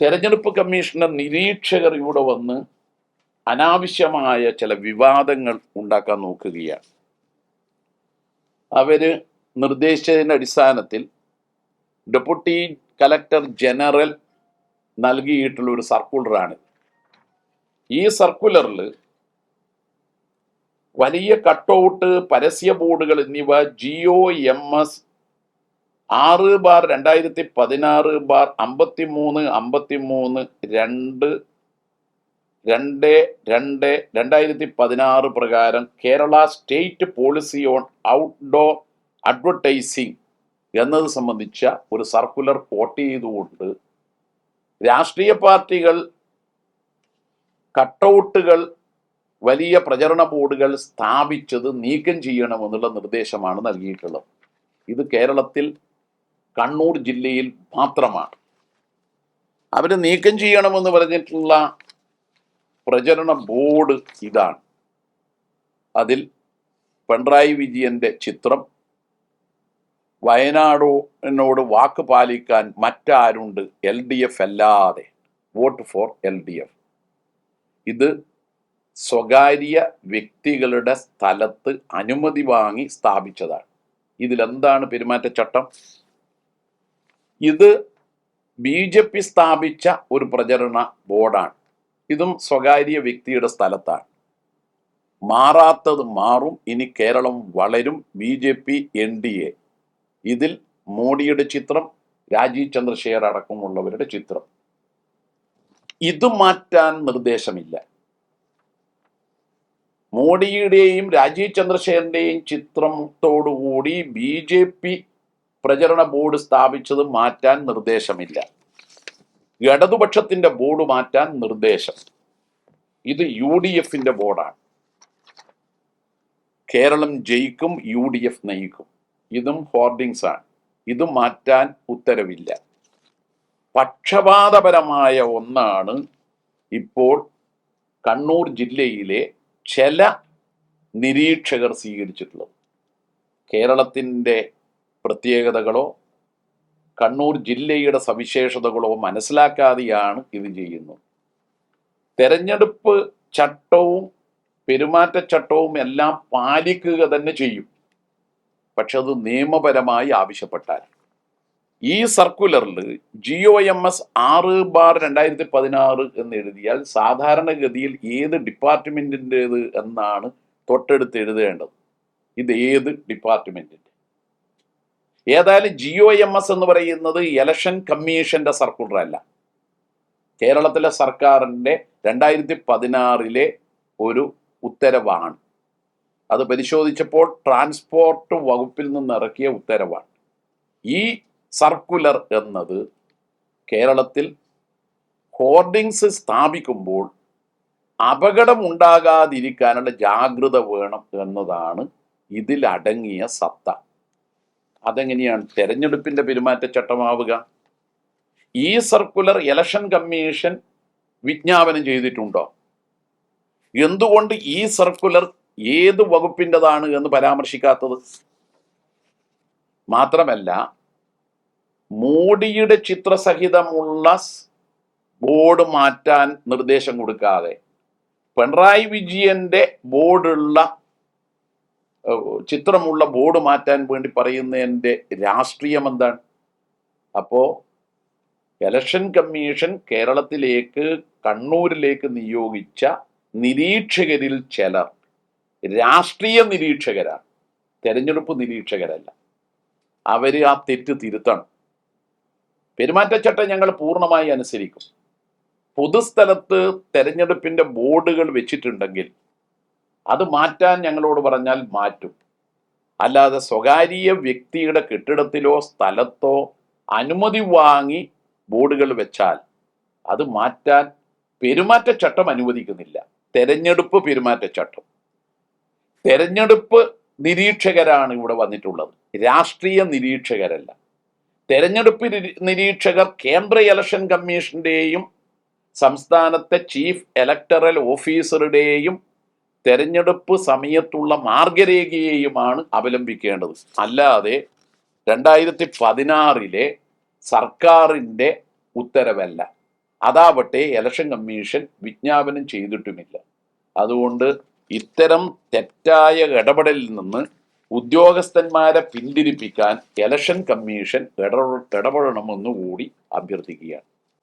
തെരഞ്ഞെടുപ്പ് കമ്മീഷന്റെ നിരീക്ഷകർ ഇവിടെ വന്ന് അനാവശ്യമായ ചില വിവാദങ്ങൾ ഉണ്ടാക്കാൻ നോക്കുകയാണ്. അവര് നിർദ്ദേശിച്ചതിന്റെ അടിസ്ഥാനത്തിൽ ഡെപ്യൂട്ടി കലക്ടർ ജനറൽ നൽകിയിട്ടുള്ള ഒരു സർക്കുലറാണ്. ഈ സർക്കുലറിൽ വലിയ കട്ടൗട്ട്, പരസ്യ ബോർഡുകൾ എന്നിവ GOMS 6/2016-53-2/2016 പ്രകാരം Kerala state policy on outdoor advertising എന്നത് സംബന്ധിച്ച ഒരു സർക്കുലർ കോട്ട് ചെയ്തുകൊണ്ട് രാഷ്ട്രീയ പാർട്ടികൾ കട്ടൗട്ടുകൾ, വലിയ പ്രചരണ ബോർഡുകൾ സ്ഥാപിച്ചത് നീക്കം ചെയ്യണമെന്നുള്ള നിർദ്ദേശമാണ് നൽകിയിട്ടുള്ളത്. ഇത് കേരളത്തിൽ കണ്ണൂർ ജില്ലയിൽ മാത്രമാണ്. അവർ നീക്കം ചെയ്യണമെന്ന് പറഞ്ഞിട്ടുള്ള പ്രചരണ ബോർഡ് ഇതാണ്. അതിൽ പിണറായി വിജയന്റെ ചിത്രം, വയനാടിനോട് വാക്ക് പാലിക്കാൻ മറ്റാരുണ്ട് LDF അല്ലാതെ, വോട്ട് ഫോർ LDF. ഇത് സ്വകാര്യ വ്യക്തികളുടെ സ്ഥലത്ത് അനുമതി വാങ്ങി സ്ഥാപിച്ചതാണ്. ഇതിലെന്താണ് പെരുമാറ്റച്ചട്ടം? ഇത് BJP സ്ഥാപിച്ച ഒരു പ്രചരണ ബോർഡാണ്. ഇതും സ്വകാര്യ വ്യക്തിയുടെ സ്ഥലത്താണ്. മാറാത്തത് മാറും. ഇനി കേരളം വളരും. BJP NDA. ഇതിൽ മോഡിയുടെ ചിത്രം, രാജീവ് ചന്ദ്രശേഖർ അടക്കമുള്ളവരുടെ ചിത്രം. ഇത് മാറ്റാൻ നിർദ്ദേശമില്ല. മോഡിയുടെയും രാജീവ് ചന്ദ്രശേഖരന്റെയും ചിത്രത്തോടുകൂടി BJP പ്രചരണ ബോർഡ് സ്ഥാപിച്ചത് മാറ്റാൻ നിർദ്ദേശമില്ല. ഇടതുപക്ഷത്തിന്റെ ബോർഡ് മാറ്റാൻ നിർദ്ദേശം. ഇത് UDFന്റെ ബോർഡാണ്. കേരളം ജയിക്കും, UDF നയിക്കും. ഇതും ഹോർഡിങ്സ് ആണ്. ഇത് മാറ്റാൻ ഉത്തരവില്ല. പക്ഷപാതപരമായ ഒന്നാണ് ഇപ്പോൾ കണ്ണൂർ ജില്ലയിലെ ചില നിരീക്ഷകർ സ്വീകരിച്ചിട്ടുള്ളത്. കേരളത്തിൻ്റെ പ്രത്യേകതകളോ കണ്ണൂർ ജില്ലയുടെ സവിശേഷതകളോ മനസ്സിലാക്കാതെയാണ് ഇത് ചെയ്യുന്നത്. തെരഞ്ഞെടുപ്പ് ചട്ടവും പെരുമാറ്റച്ചട്ടവും എല്ലാം പാലിക്കുക തന്നെ ചെയ്യും. പക്ഷെ അത് നിയമപരമായി ആവശ്യപ്പെട്ടാൽ. ഈ സർക്കുലറിൽ GOMS 6/2016 എന്ന് എഴുതിയാൽ സാധാരണഗതിയിൽ ഏത് ഡിപ്പാർട്ട്മെന്റിൻ്റെത് എന്നാണ് തൊട്ടടുത്ത് എഴുതേണ്ടത്. ഇത് ഏത് ഡിപ്പാർട്ട്മെന്റിന്റെ? ഏതായാലും GOMS എന്ന് പറയുന്നത് ഇലക്ഷൻ കമ്മീഷന്റെ സർക്കുലർ അല്ല. കേരളത്തിലെ സർക്കാരിന്റെ 2016 ഒരു ഉത്തരവാണ്. അത് പരിശോധിച്ചപ്പോൾ ട്രാൻസ്പോർട്ട് വകുപ്പിൽ നിന്ന് ഇറക്കിയ ഉത്തരവാണ്. ഈ സർക്കുലർ എന്നത് കേരളത്തിൽ ഹോർഡിങ്സ് സ്ഥാപിക്കുമ്പോൾ അപകടം ഉണ്ടാകാതിരിക്കാനുള്ള ജാഗ്രത വേണം എന്നതാണ് ഇതിലടങ്ങിയ സത്ത. അതെങ്ങനെയാണ് തെരഞ്ഞെടുപ്പിന്റെ പെരുമാറ്റച്ചട്ടമാവുക? ഈ സർക്കുലർ ഇലക്ഷൻ കമ്മീഷൻ വിജ്ഞാപനം ചെയ്തിട്ടുണ്ടോ? എന്തുകൊണ്ട് ഈ സർക്കുലർ ഏത് വകുപ്പിൻ്റെതാണ് എന്ന് പരാമർശിക്കാത്തത്? മാത്രമല്ല, മോഡിയുടെ ചിത്രസഹിതമുള്ള ബോർഡ് മാറ്റാൻ നിർദ്ദേശം കൊടുക്കാതെ പിണറായി വിജയന്റെ ബോർഡുള്ള ചിത്രമുള്ള ബോർഡ് മാറ്റാൻ വേണ്ടി പറയുന്നതിൻ്റെ രാഷ്ട്രീയം എന്താണ്? അപ്പോൾ ഇലക്ഷൻ കമ്മീഷൻ കേരളത്തിലേക്ക്, കണ്ണൂരിലേക്ക് നിയോഗിച്ച നിരീക്ഷകരിൽ ചിലർ രാഷ്ട്രീയ നിരീക്ഷകരാണ്, തെരഞ്ഞെടുപ്പ് നിരീക്ഷകരല്ല. അവർ ആ തെറ്റ് തിരുത്തണം. പെരുമാറ്റച്ചട്ടം ഞങ്ങൾ പൂർണ്ണമായി അനുസരിക്കും. പൊതുസ്ഥലത്ത് തെരഞ്ഞെടുപ്പിന്റെ ബോർഡുകൾ വെച്ചിട്ടുണ്ടെങ്കിൽ അത് മാറ്റാൻ ഞങ്ങളോട് പറഞ്ഞാൽ മാറ്റും. അല്ലാതെ സ്വകാര്യ വ്യക്തിയുടെ കെട്ടിടത്തിലോ സ്ഥലത്തോ അനുമതി വാങ്ങി ബോർഡുകൾ വെച്ചാൽ അത് മാറ്റാൻ പെരുമാറ്റച്ചട്ടം അനുവദിക്കുന്നില്ല. തെരഞ്ഞെടുപ്പ് പെരുമാറ്റച്ചട്ടം. തെരഞ്ഞെടുപ്പ് നിരീക്ഷകരാണ് ഇവിടെ വന്നിട്ടുള്ളത്, രാഷ്ട്രീയ നിരീക്ഷകരല്ല. തെരഞ്ഞെടുപ്പ് നിരീക്ഷകർ കേന്ദ്ര ഇലക്ഷൻ കമ്മീഷന്റെയും സംസ്ഥാനത്തെ ചീഫ് ഇലക്ടറൽ ഓഫീസറുടെയും തെരഞ്ഞെടുപ്പ് സമയത്തുള്ള മാർഗരേഖയെയുമാണ് അവലംബിക്കേണ്ടത്. അല്ലാതെ 2016 സർക്കാരിൻ്റെ ഉത്തരവല്ല. അതാവട്ടെ ഇലക്ഷൻ കമ്മീഷൻ വിജ്ഞാപനം ചെയ്തിട്ടുമില്ല. അതുകൊണ്ട് ഇത്തരം തെറ്റായ ഇടപെടലിൽ നിന്ന് ഉദ്യോഗസ്ഥന്മാരെ പിന്തിരിപ്പിക്കാൻ ഇലക്ഷൻ കമ്മീഷൻ ഇടപെടണമെന്നുകൂടി അഭ്യർത്ഥിക്കുകയാണ്.